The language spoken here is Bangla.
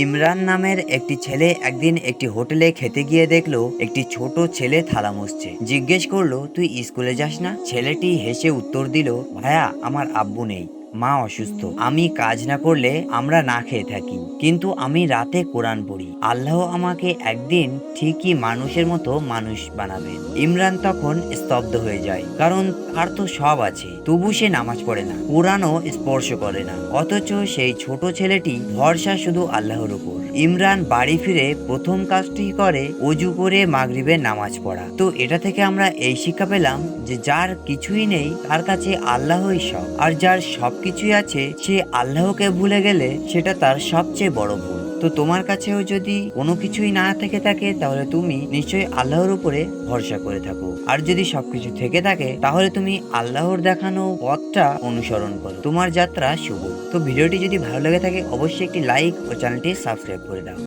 ইমরান নামের একটি ছেলে একদিন একটি হোটেলে খেতে গিয়ে দেখলো একটি ছোট ছেলে থালা মুছছে। জিজ্ঞেস করলো, তুই স্কুলে যাস না? ছেলেটি হেসে উত্তর দিল, ভাইয়া আমার আব্বু নেই, মা অসুস্থ, আমি কাজ না করলে আমরা না খেয়ে থাকি, কিন্তু আমি রাতে কোরআন পড়ি, আল্লাহ আমাকে একদিন ঠিকই মানুষের মতো মানুষ বানাবেন। ইমরান তখন স্তব্ধ হয়ে যায়, কারণ তার তো সব আছে, তবু সে নামাজ পড়ে না, কোরআনও স্পর্শ করে না। অথচ সেই ছোট ছেলেটি ভরসা শুধু আল্লাহর উপর। ইমরান বাড়ি ফিরে প্রথম কাজটি করে অজু করে মাগরিবের নামাজ পড়া। তো এটা থেকে আমরা এই শিক্ষা পেলাম যে যার কিছুই নেই তার কাছে আল্লাহই সব, আর যার সবকিছুই আছে সে আল্লাহকে ভুলে গেলে সেটা তার সবচেয়ে বড় ভুল। তো তোমার কাছেও যদি কোনো কিছুই না থেকে থাকে তাহলে তুমি নিশ্চয়ই আল্লাহর উপরে ভরসা করে থাকো, আর যদি সবকিছু থেকে থাকে তাহলে তুমি আল্লাহর দেখানো পথটা অনুসরণ করো। তোমার যাত্রা শুভ। তো ভিডিওটি যদি ভালো লেগে থাকে অবশ্যই একটি লাইক ও চ্যানেলটি সাবস্ক্রাইব করে দাও।